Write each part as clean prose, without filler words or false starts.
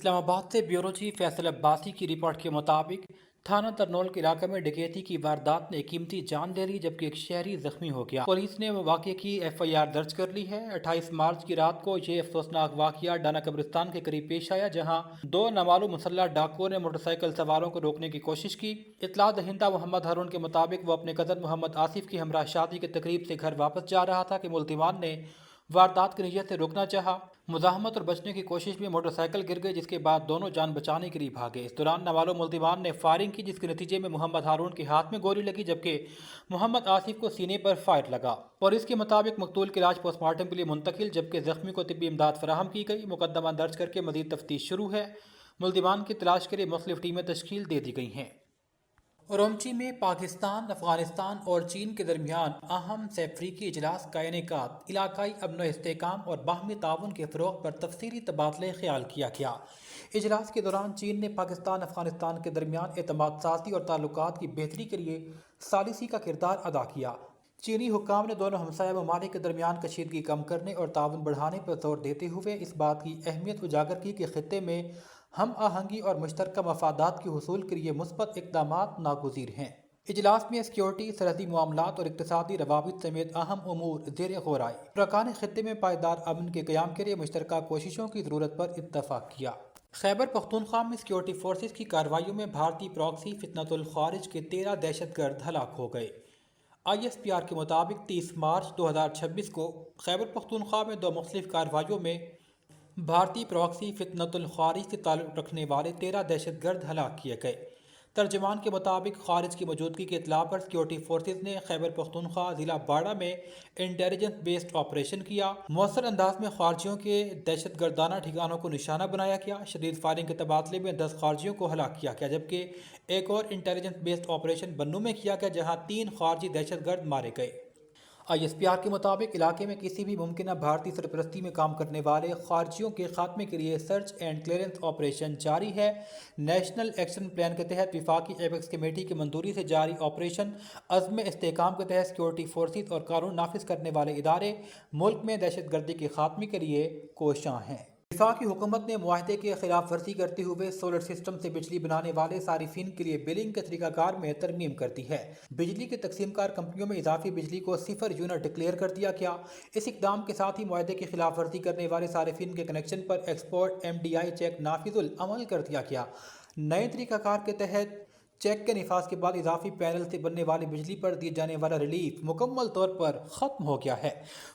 इस्लामाबाद से bureau chief Faisal Abbasi की report के मुताबिक थाना तरनोल के इलाके में डकैती की वारदात ने कीमती जान ले ली, जबकि एक शहरी जख्मी हो गया। पुलिस ने वाक़े की FIR दर्ज कर ली है। 28 मार्च की रात को ये अफसोसनाक वाक़या डाना कब्रिस्तान के करीब पेश आया, जहां दो नामालूम मुसल्लह डाकुओं ने मोटरसाइकिल सवारों को रोकने की कोशिश की। इत्तला दहिंदा मोहम्मद हारून के मुताबिक वो अपने कज़न मोहम्मद आसिफ की हमरा शादी की तकरीब से घर वापस जा रहा था कि मुल्ज़िमान ने वारदात की नीयत से रोकना चाहा। मुज़ाहमत और बचने की कोशिश में मोटरसाइकिल गिर गई, जिसके बाद दोनों जान बचाने के लिए भागे। इस दौरान नामालूम मुल्ज़िमान ने फायरिंग की, जिसके नतीजे में मोहम्मद हारून के हाथ में गोली लगी, जबकि मोहम्मद आसिफ को सीने पर फायर लगा। पुलिस के मुताबिक मकतूल की लाश पोस्टमार्टम के लिए मुंतकिल, जबकि जख्मी को तिब्बी इमदाद फराहम की गई। मुकदमा दर्ज करके मजीद तफ्तीश शुरू है। मुल्ज़िमान की तलाश के लिए मुख्तलिफ टीमें तश्कील दे दी गई हैं। उरमची में पाकिस्तान, अफगानिस्तान और चीन के दरमियान अहम सैफरीकी इजलास का इनेकाद इलाकाई अमन इस्तेहकाम और बाहमी ताउन के फ़रोग़ पर तफसीली तबादले ख्याल किया गया। इजलास के दौरान चीन ने पाकिस्तान अफगानिस्तान के दरमियान एतमाद साज़ी और ताल्लुकात की बेहतरी के लिए सालिसी का किरदार अदा किया। चीनी हुक्काम ने दोनों हमसाया ममालिक के दरमियान कशीदगी कम करने और ताउन बढ़ाने पर जोर देते हुए इस बात की अहमियत उजागर की कि खित्ते में हम आहंगी और मुश्तरका मफादात के हुसूल के लिए मुस्बत इक़दामात नागुज़ीर हैं। इजलास में सिक्योरिटी, सरहदी मामलात और इक़्तिसादी रवाबित समेत अहम उमूर ज़ेर गौर आए। अरकान खित्ते में पायदार अमन के क़याम के लिए मुश्तरका कोशिशों की ज़रूरत पर इत्तफ़ाक़ किया। खैबर पख्तूनख्वा में सिक्योरिटी फोर्सेस की कार्रवाइयों में भारतीय प्रॉक्सी फितनतुल खारिज के 13 दहशतगर्द हलाक हो गए। ISPR के मुताबिक 30 मार्च 2026 को खैबर पख्तूनख्वा में दो मुख्तलिफ कार्रवाइयों में भारतीय प्रॉक्सी फितनतुल खारिज से ताल्लुक़ रखने वाले 13 दहशतगर्द हलाक किए गए। तर्जमान के मुताबिक खारिज की मौजूदगी की इत्तला पर सिक्योरिटी फोर्सेज ने खैबर पख्तूनख्वा ज़िला बाड़ा में इंटेलिजेंस बेस्ड ऑपरेशन किया। मौसर अंदाज में खारजियों के दहशतगर्दाना ठिकानों को निशाना बनाया गया। शदीद फायरिंग के तबादले में 10 खारजियों को हलाक किया गया, जबकि एक और इंटेलिजेंस बेस्ड ऑपरेशन बन्नू में किया गया, जहाँ 3 खारजी दहशतगर्द मारे गए। ISPR के मुताबिक इलाके में किसी भी मुमकिन भारतीय सरपरस्ती में काम करने वाले खारजियों के खात्मे के लिए सर्च एंड क्लियरेंस ऑपरेशन जारी है। नेशनल एक्शन प्लान के तहत विफाकी एपेक्स कमेटी की मंजूरी से जारी ऑपरेशन अज़्म इस्तेहकाम के तहत सिक्योरिटी फोर्सेज और कानून नाफिज करने वाले इदारे मुल्क में दहशतगर्दी के खात्मे के लिए कोशां हैं। वफाकी हुकूमत ने मुआहदे की खिलाफ वर्जी करते हुए सोलर सिस्टम से बिजली बनाने वाले सारिफिन के लिए बिलिंग के तरीकाकार में तरमीम कर दी है। बिजली के तकसीमकार कंपनियों में इजाफी बिजली को 0 यूनिट डिक्लेयर कर दिया गया। इस इकदाम के साथ ही मुआहदे की खिलाफ वर्जी करने वाले सारिफिन के कनेक्शन पर एक्सपोर्ट MDI चेक नाफिजुल अमल कर दिया गया। नए तरीकाकार के तहत चेक के निफाज के बाद इजाफी पैनल से बनने वाली बिजली पर दिए जाने वाला रिलीफ मुकम्मल तौर पर ख़त्म हो गया है।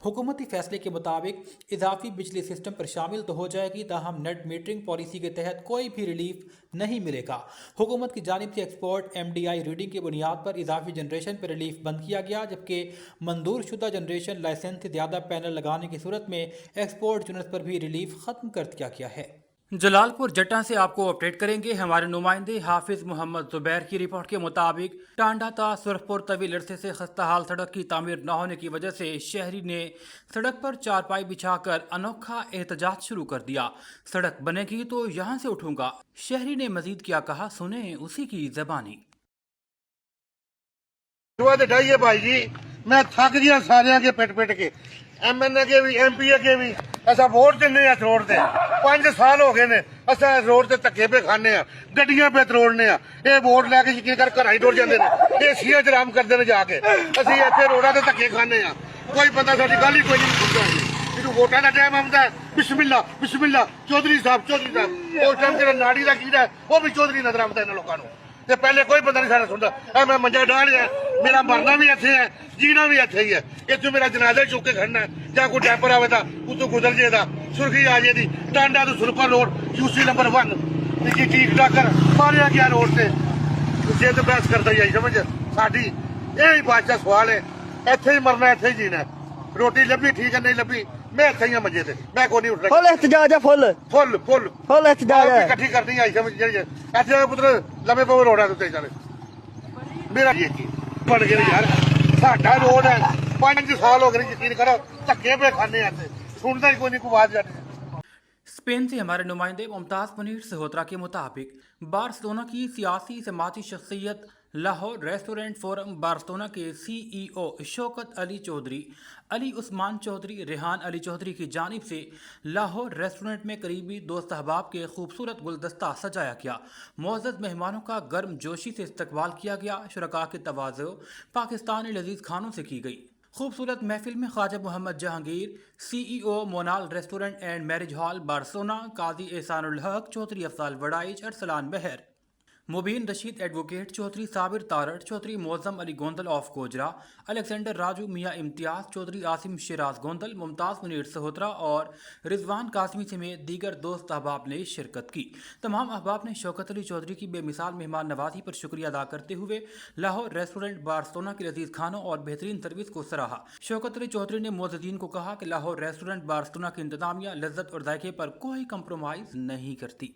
हुकूमती फैसले के मुताबिक इजाफी बिजली सिस्टम पर शामिल तो हो जाएगी, ताहम नेट मीटरिंग पॉलिसी के तहत कोई भी रिलीफ नहीं मिलेगा। हुकूमत की जानिब से एक्सपोर्ट MDI रीडिंग की बुनियाद पर इजाफी जनरेशन पर रिलीफ बंद किया गया, जबकि मंजूर शुदा जनरेशन लाइसेंस से ज़्यादा पैनल लगाने की सूरत में एक्सपोर्ट यूनिट पर भी रिलीफ ख़त्म कर दिया गया है। जलालपुर जट्टा से आपको अपडेट करेंगे हमारे नुमाइंदे हाफिज मोहम्मद जुबैर की रिपोर्ट के मुताबिक टांडा ता सुरखपुर तवील अरसे से खस्ता हाल सड़क की तामीर न होने की वजह से शहरी ने सड़क पर चारपाई बिछाकर अनोखा एहतजाज शुरू कर दिया। सड़क बनेगी तो यहाँ से उठूंगा। शहरी ने मजीद क्या कहा, सुने उसी की जबानी। भाई जी, मैं थक गया सारे के पिट पिट के, MNA के भी MPA के भी ऐसा वोट देने रोड से 5 साल हो गए ने असा रोड से धक्के पे खाने गड्डियां पे तरोड़ने ये वोट लैके यकीन कर घर ही टुर जाते हैं। ये सीएच आराम करते हैं जाके असं इतने रोडा से धक्के खाने कोई बंदा साडी गल ही कोई नहीं सुनता। जो वोटा का टाइम आता है बिस्मिल्ला बिस्मिल्ला चौधरी साहब उस टाइम तेरा नाड़ी का कीड़ा वो भी चौधरी नजर आता है लोगों को। पहले कोई बंदा नहीं सारा सुनता। मैं मंजा डाल है, मेरा मरना भी इत्थे है, जीना भी इत्थे ही है। इतने मेरा जनाजा चुक के खड़ना है, या कोई डैपर आवे तो गुजर जाएगा, सुर्खी आ जाएगी, टांडा तो सुरखा रोड UC नंबर 1 ठीक डाकर मारिया गया रोड से। जे तो बहस करता ही समझ साडी यही बादशाह सवाल है, इत्थे ही मरना इत्थे ही जीना। रोटी लभी ठीक है, नहीं लभी मैं इत्थे ही मजे थे, मैं कोई नहीं उठ रहा। फुल एहतजाज है, फुल फुल फुल फुल एहतजाज है, इकट्ठी करनी आई समझ इत्थे पुत्र लंबे पवे रोड है चले मेरा ये बन गए यार। साडा रोड है 5 साल हो गए, यकीन करो धक्के पे खाने सुनता ही कोई नहीं, कोई आवाज जाती। स्पेन से हमारे नुमाइंदे मुमताज़ मुनीर सहोत्रा के मुताबिक बार्सिलोना की सियासी समाजी शख्सियत लाहौर रेस्टोरेंट फोरम बार्सिलोना के CEO शौकत अली चौधरी अली उस्मान चौधरी रेहान अली चौधरी की जानिब से लाहौर रेस्टोरेंट में करीबी दोस्त अहबाब के खूबसूरत गुलदस्ता सजाया गया। मुअज़्ज़ज़ मेहमानों का गर्म जोशी से इस्तकबाल किया गया। शुरका की तवाज़ो पाकिस्तानी लजीज खानों से की गई। खूबसूरत महफिल में Khwaja Mohammad Jahangir CEO Monal restaurant and marriage hall Barcelona, Qazi Ehsanul Haq Chaudhry, Afzal Waraich, Arsalan Bahar, Mubeen Rasheed advocate Chaudhry, Sabir Tarar Chaudhry, Mozam Ali Gondal of Gojra, Alexander Raju, Mian Imtiaz Chaudhary, Asim Siraj Gondal, Mumtaz Munir सहोत्रा और रिजवान कासमी समेत दीगर दोस्त अहबाब ने शिरकत की। तमाम अहबाब ने शौकत अली चौधरी की बेमिसाल मेहमान नवाजी पर शुक्रिया अदा करते हुए लाहौर रेस्टोरेंट बार्सिलोना के लजीज खानों और बेहतरीन सर्विस को सराहा। शौकत अली चौधरी ने मुअज़्ज़ज़ीन को कहा कि लाहौर रेस्टोरेंट बार्सिलोना की इंतजामिया लज्जत और जायके पर कोई कंप्रोमाइज़ नहीं करती।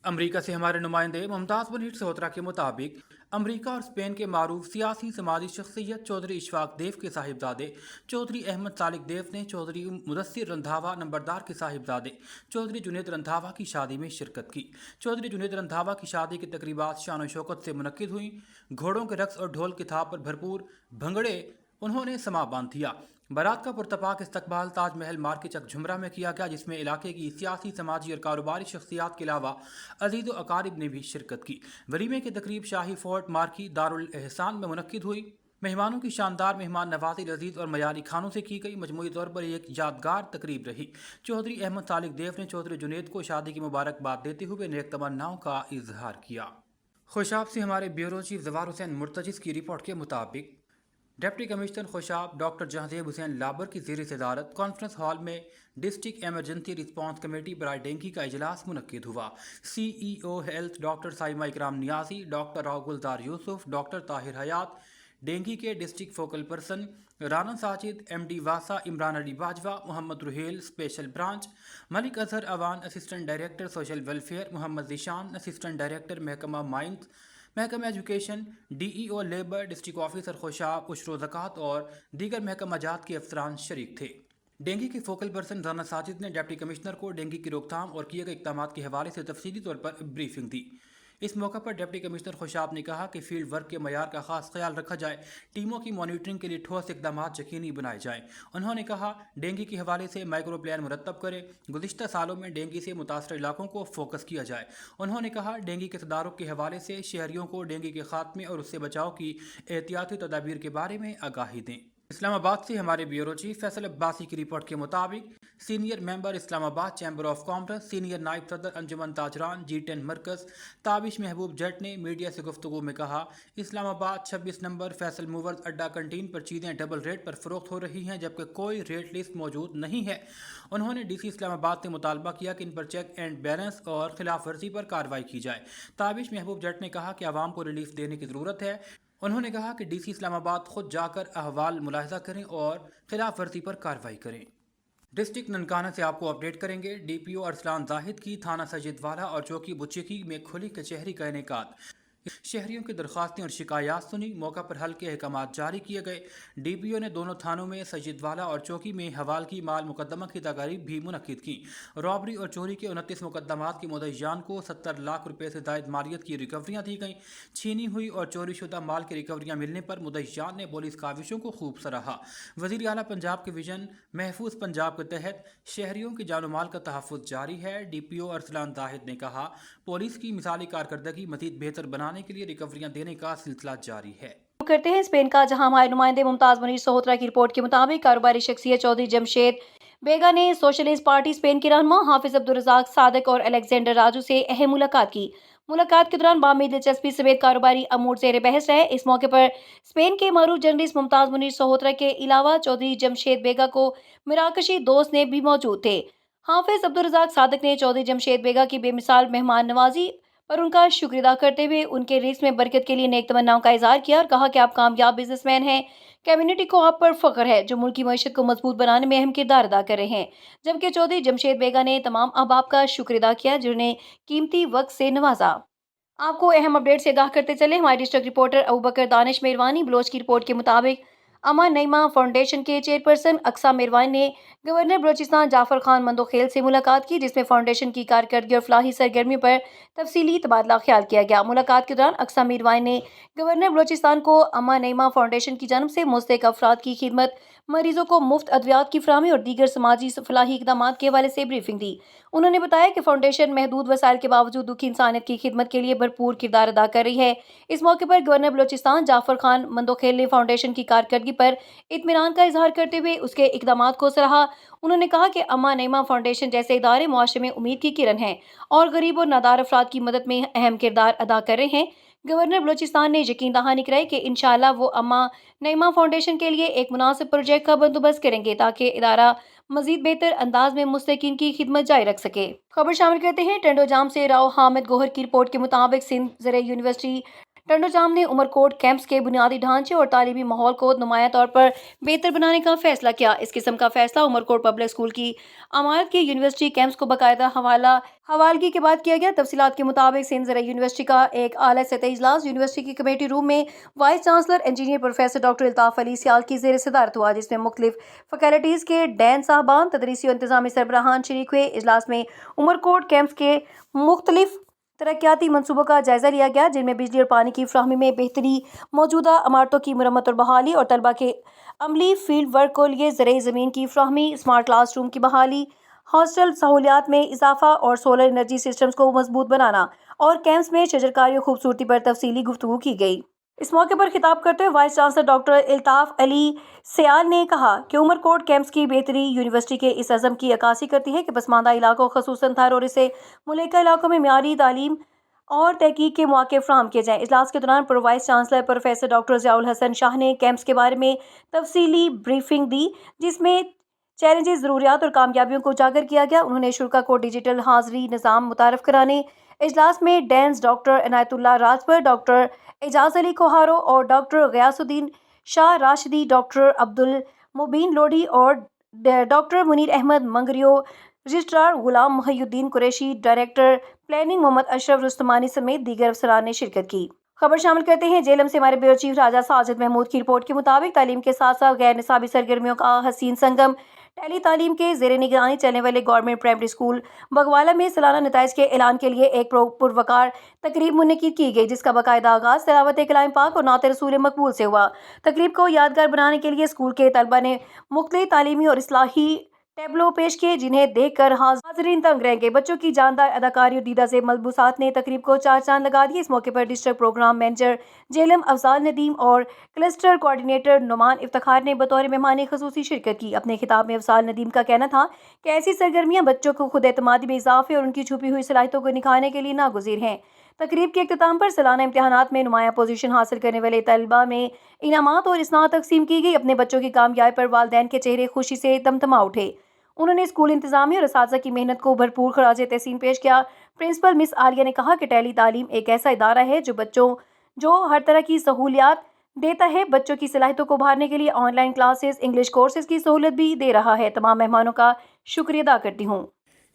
अमरीका से हमारे नुमाइंदे मुमताज़ मुनीर सहोत्रा के मुताबिक अमरीका और स्पेन के मारूफ सियासी समाजी शख्सियत चौधरी इशफाक देव के साहिबजादे चौधरी अहमद सालिक देव ने चौधरी मुदस्सिर रंधावा नंबरदार के साहिबजादे चौधरी जुनेद रंधावा की शादी में शिरकत की। चौधरी जुनेद रंधावा की शादी की तकरीबात शान और शौकत से मुनक्किद हुई। घोड़ों के रक्स और ढोल की थाप पर भरपूर भंगड़े उन्होंने समा बांध दिया। बारात का पुरतपाक इस्तकबाल ताज महल मार्केट चक झुमरा में किया गया, जिसमें इलाके की सियासी, समाजी और कारोबारी शख्सियात के अलावा अजीज़ व अकारिब ने भी शिरकत की। वलीमे की तकरीब शाही फोर्ट मार्की दारुल एहसान में मुनक्किद हुई। मेहमानों की शानदार मेहमान नवाजी लजीज और मयारी खानों से की गई। मजमूई तौर पर एक यादगार तकरीब रही। चौधरी अहमद सालिक देव ने चौधरी जुनेद को शादी की मुबारकबाद देते हुए नेक तमन्नाओं का इजहार किया। खुशाब से हमारे ब्यूरो चीफ जवार हुसैन मुर्तजिज़ की रिपोर्ट के मुताबिक deputy commissioner Khushab doctor Jahanzeb Hussain Labar की ज़ेर सदारत कॉन्फ्रेंस हॉल में डिस्ट्रिक्ट एमरजेंसी रिस्पांस कमेटी बराए डेंगू का इजलास मुनक्किद हुआ। CEO health doctor Saima Ikram Niazi, doctor Rao Gulzar Yousuf, doctor Tahir Hayat, dengue के district focal person Rana Sajid, MD वासा, Imran Ali Bajwa, Mohammad Ruhail special branch, Malik Azhar Awan assistant director social welfare, Mohammad Zeeshan assistant director महकमा माइंस, महकमा education, DEO labour, district officer Khushab, उशरो ज़कात और दीगर महकमा जात के अफसरान शरीक थे। डेंगू के फोकल पर्सन राना साजिद ने डिप्टी कमिश्नर को डेंगू की रोकथाम और किए गए इक़दाम के हवाले से तफसीली तौर पर ब्रीफिंग दी। इस मौके पर डिप्टी कमिश्नर खुशाब ने कहा कि फील्ड वर्क के मयार का खास ख्याल रखा जाए, टीमों की मॉनिटरिंग के लिए ठोस इकदाम यकीनी बनाए जाएँ। उन्होंने कहा डेंगू के हवाले से माइक्रो प्लान मुरतब करें। गुज़िश्ता सालों में डेंगू से मुतासर इलाकों को फोकस किया जाए। उन्होंने कहा डेंगू के तदारुक के हवाले से शहरियों को डेंगू के खात्मे और उससे बचाव की एहतियाती तदाबीर के बारे में आगाही दें। इस्लामाबाद से हमारे ब्यूरो चीफ फैसल अब्बासी की रिपोर्ट के मुताबिक senior member Islamabad chamber of commerce, senior नायब सदर अंजुमन ताजरान G10 मरकज़ ताबिश महबूब जट ने मीडिया से गुफ्तगू में कहा इस्लामाबाद 26 नंबर फैसल मूवर्स अड्डा कंटीन पर चीज़ें डबल रेट पर फ़रोख्त हो रही हैं, जबकि कोई रेट लिस्ट मौजूद नहीं है। उन्होंने DC इस्लामाबाद से मुतालबा किया कि इन पर चेक एंड बैलेंस और खिलाफ वर्जी पर कार्रवाई की जाए। ताबिश महबूब जट ने कहा कि आवाम को रिलीफ देने की ज़रूरत है। उन्होंने कहा कि DC इस्लामाबाद खुद जाकर अहवाल मुलाहिजा करें और खिलाफ वर्जी पर कार्रवाई करें। डिस्ट्रिक्ट ननकाना से आपको अपडेट करेंगे। DPO अरसलान जाहिद की थाना सजिदवाला और चौकी बुच्चिकी में खुली कचहरी का इनेकाद। शहरियों की दरख्वास्तें और शिकायत सुनी, मौका पर हल के अहकामात जारी किए गए। DPO ने दोनों थानों में सजिदवाला और चौकी में हवाल की माल मुकदमा की तकारीब भी मुनक्किद की। रॉबरी और चोरी के 29 मुकदमात के मुद्दईयान को 70 लाख रुपए से जायद मालियत की रिकवरियाँ दी गईं। छीनी हुई और चोरी शुदा माल की रिकवरियाँ मिलने पर मुद्दईयान ने पुलिस काविशों को खूब सराहा। वज़ीर आला पंजाब के विजन महफूज पंजाब के तहत शहरियों की जान माल का तहफ़्फ़ुज़ जारी है। DPO अरसलान जाहिद ने कहा पुलिस की मिसाली कारकर्दगी मज़ीद बेहतर बनाने के लिए रिकवरियां देने का सिलसिला जारी है। करते हैं स्पेन का, जहां हमारे नुमाइंदे मुमताज़ मुनीर सहोत्रा की रिपोर्ट के मुताबिक कारोबारी शख्सियत चौधरी जमशेद बेगा ने सोशलिस्ट पार्टी स्पेन के रहनुमा हाफिज अब्दुल रज़ाक सादिक और अलेक्जेंडर राजू से अहम मुलाकात की। मुलाकात के दौरान बामी दिलचस्पी समेत कारोबारी अमूर ज़ेर बहस रहे। इस मौके पर स्पेन के मारूफ जर्नलिस्ट मुमताज़ मुनीर सहोत्रा के अलावा चौधरी जमशेद बेगा को मिराकशी दोस्त ने भी मौजूद थे। हाफिज अब्दुल रज़ाक सादिक ने चौधरी जमशेद बेगा की बेमिसाल मेहमान नवाजी पर उनका शुक्रिया अदा करते हुए उनके रिस्क में बरकत के लिए नेक तमन्नाओं का इजहार किया और कहा कि आप कामयाब बिजनेसमैन हैं। कम्युनिटी को आप पर फख्र है जो मुल्क की मईशत को मजबूत बनाने में अहम किरदार अदा कर रहे हैं। जबकि चौधरी जमशेद बेगा ने तमाम अहबाब का शुक्रिया अदा किया जिन्हें कीमती वक्त से नवाजा। आपको अहम अपडेट से आगाह करते चले हमारे डिस्ट्रिक्ट रिपोर्टर अबू बकर दानिश मेहरवानी बलोच की रिपोर्ट के मुताबिक अमा नईमा फाउंडेशन के चेयरपर्सन अक्सा मिरवाइन ने गवर्नर बलोचिस्तान जाफर खान मंदोखेल से मुलाकात की, जिसमें फाउंडेशन की कारकर्दगी और फलाही सरगर्मियों पर तफसीली तबादला ख्याल किया गया। मुलाकात के दौरान अक्सा मिरवाइन ने गवर्नर बलोचिस्तान को अमा नईमा फाउंडेशन की जानब से मुस्तहक अफराद की खिदमत, मरीजों को मुफ्त अद्वियात की फराहमी और दीगर समाजी फलाही इकदामात के हवाले से ब्रीफिंग दी। उन्होंने बताया कि फाउंडेशन महदूद वसाइल के बावजूद दुखी इंसानियत की खिदमत के लिए भरपूर किरदार अदा कर रही है। इस मौके पर गवर्नर बलोचिस्तान जाफर खान मंदोखेल ने फाउंडेशन की कारकर्दगी पर इत्मीनान का इजहार करते हुए उसके इकदामात को सराहा। उन्होंने कहा कि अम्मा नईमा फाउंडेशन जैसे इदारे मुआशरे में उम्मीद की किरण हैं और गरीब और नादार अफराद की मदद में अहम किरदार अदा कर रहे हैं। गवर्नर बलोचिस्तान ने यकीन दहानी कराई कि इंशाअल्लाह वो अम्मा नईमा फाउंडेशन के लिए एक मुनासिब प्रोजेक्ट का बंदोबस्त करेंगे ताकि इदारा मजीद बेहतर अंदाज में मुस्तकीन की खिदमत जारी रख सके। खबर शामिल करते हैं टंडोजाम से राव हामिद गोहर की रिपोर्ट के मुताबिक सिंध ज़राई यूनिवर्सिटी टंडोजाम ने उमरकोट कैंप्स के बुनियादी ढांचे और तालीमी माहौल को नुमायां तौर पर बेहतर बनाने का फैसला किया। इस किस्म का फैसला उमरकोट पब्लिक स्कूल की अमारत के यूनिवर्सिटी कैंप्स को बाकायदा हवालगी के बाद किया गया। तफसीलात के मुताबिक सिंध ज़राई यूनिवर्सिटी का एक आला सतही इजलास यूनिवर्सिटी की कमेटी रूम में vice chancellor engineer professor doctor Iltaf Ali Sial की ज़ेर सदारत हुआ, जिसमें मुख्तलिफ फैकल्टीज़ के डैन साहबान, तदरीसी और इंतजामी सरबराहान शरीक हुए। इजलास में उमरकोट कैंप्स के मुख्तलिफ तरक्याती मंसूबों का जायजा लिया गया, जिनमें बिजली और पानी की फ्राहमी में बेहतरी, मौजूदा इमारतों की मरम्मत और बहाली और तलबा के अमली फील्ड वर्क को लिए ज़राई ज़मीन की फ्राहमी, स्मार्ट क्लास रूम की बहाली, हॉस्टल सहूलियात में इजाफा और सोलर एनर्जी सिस्टम्स को मजबूत बनाना और कैंप्स में शजरकारी और खूबसूरती पर तफसीली गुफ्तगू की गई। इस मौके पर खिताब करते हुए vice chancellor doctor Iltaf Ali Sial ने कहा कि उमरकोट कैंप्स की बेहतरी यूनिवर्सिटी के इस अज़म की अक्कासी करती है कि पसमानदा इलाकों ख़ुसूसन थार और इसे मुल्का इलाकों में मियारी तालीम और तहकीक के मौके फ्राहम किए जाएँ। इजलास के दौरान vice chancellor professor doctor Ziaul Hasan Shah ने कैंप्स के बारे में तफसीली ब्रीफिंग दी, जिसमें चैलेंजेस, ज़रूरियात और कामयाबियों को उजागर किया गया। उन्होंने शुरा को डिजिटल हाज़री निज़ाम मुतारफ़ कराने, इजलास में deans doctor Inayatullah Rajpar, doctor Ejaz Ali Koharo और डॉक्टर गयासुद्दीन शाह राशिदी, डॉक्टर अब्दुल मुबीन लोधी और doctor Munir Ahmed Mangrio, registrar Ghulam Muhiuddin Qureshi, director planning Mohammad Ashraf Rustamani समेत दीगर अफसरान ने शिरकत की। खबर शामिल करते हैं जेलम से हमारे ब्यूरो चीफ राजा साजिद महमूद की रिपोर्ट के मुताबिक तालीम के साथ साथ गैर निसाबी सरगर्मियों का हसीन संगम टेली तालीम के ज़ेर निगरानी चलने वाले गवर्नमेंट प्राइमरी स्कूल बगवाला में सालाना नताइज के ऐलान के लिए एक पुरवकार तकरीब मुनक़िद की गई, जिसका बाकायदा आगाज़ तिलावत कलाम पाक और नात रसूल मकबूल से हुआ। तकरीब को यादगार बनाने के लिए स्कूल के तलबा ने मुख्तलिफ तालीमी और इस्लाही टैबलो पेश किए, जिन्हें देखकर हाज़रीन तंग रह गए। बच्चों की जानदार अदाकारी और दीदा से मलबूसात ने तकरीब को चार चांद लगा दिए। इस मौके पर district programme manager Jhelum Afzal Nadeem और क्लस्टर कोऑर्डिनेटर नुमान इफ्तिखार ने बतौर मेहमान ख़ुसूसी शिरकत की। अपने खिताब में अफजाल नदीम का कहना था कि ऐसी सरगर्मियाँ बच्चों को खुद एतमादी में इजाफे और उनकी छुपी हुई सलाहियतों को निखारने के लिए नागुज़ीर हैं। तकरीब के इख्तिताम पर सालाना इम्तिहानात में नुमाया पोजीशन हासिल करने वाले तलबा में इनामात और इसनात तकसीम की गई। अपने बच्चों की कामयाबी पर वालिदैन के चेहरे खुशी से तमतमा उठे। उन्होंने स्कूल इंतजामिया और असातिज़ा की मेहनत को भरपूर खराज तहसीन पेश किया। प्रिंसिपल मिस आलिया ने कहा कि टेली तालीम एक ऐसा इदारा है जो हर तरह की सहूलियात देता है। बच्चों की सलाहियतों को उभारने के लिए ऑनलाइन क्लासेस, इंग्लिश कोर्सेज की सहूलत भी दे रहा है। तमाम मेहमानों का शुक्रिया अदा करती हूँ।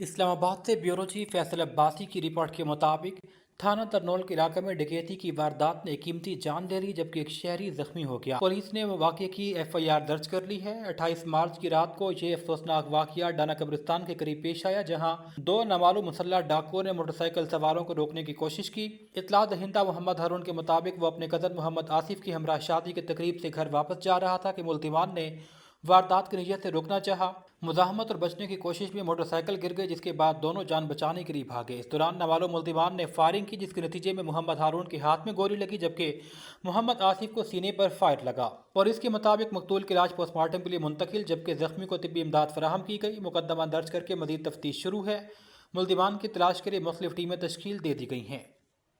इस्लामाबाद से ब्यूरो चीफ फैसल अब्बासी की रिपोर्ट के मुताबिक थाना तरनोल के इलाके में डकैती की वारदात ने कीमती जान ले ली, जबकि एक शहरी जख्मी हो गया। पुलिस ने वाक़े की FIR दर्ज कर ली है। 28 मार्च की रात को ये अफसोसनाक वाक़या डाना कब्रिस्तान के करीब पेश आया, जहां दो नामालूम मुसल्लह डाकुओं ने मोटरसाइकिल सवारों को रोकने की कोशिश की। इत्तला दहिंदा मोहम्मद हारून के मुताबिक वो अपने कज़न मोहम्मद आसिफ की हमरा शादी की तकरीब से घर वापस जा रहा था कि मुल्ज़िमान ने वारदात की नीयत से रोकना चाहा। मुज़ाहमत और बचने की कोशिश में मोटरसाइकिल गिर गई, जिसके बाद दोनों जान बचाने के लिए भागे। इस दौरान नामालूम मुल्ज़िमान ने फायरिंग की, जिसके नतीजे में मोहम्मद हारून के हाथ में गोली लगी, जबकि मोहम्मद आसिफ को सीने पर फायर लगा। पुलिस के मुताबिक मकतूल की लाश पोस्टमार्टम के लिए मुंतकिल, जबकि जख्मी को तिब्बी इमदाद फराहम की गई। मुकदमा दर्ज करके मज़ीद तफ्तीश शुरू है। मुल्ज़िमान की तलाश के लिए मुख्तलिफ टीमें तश्कील दे दी गई हैं।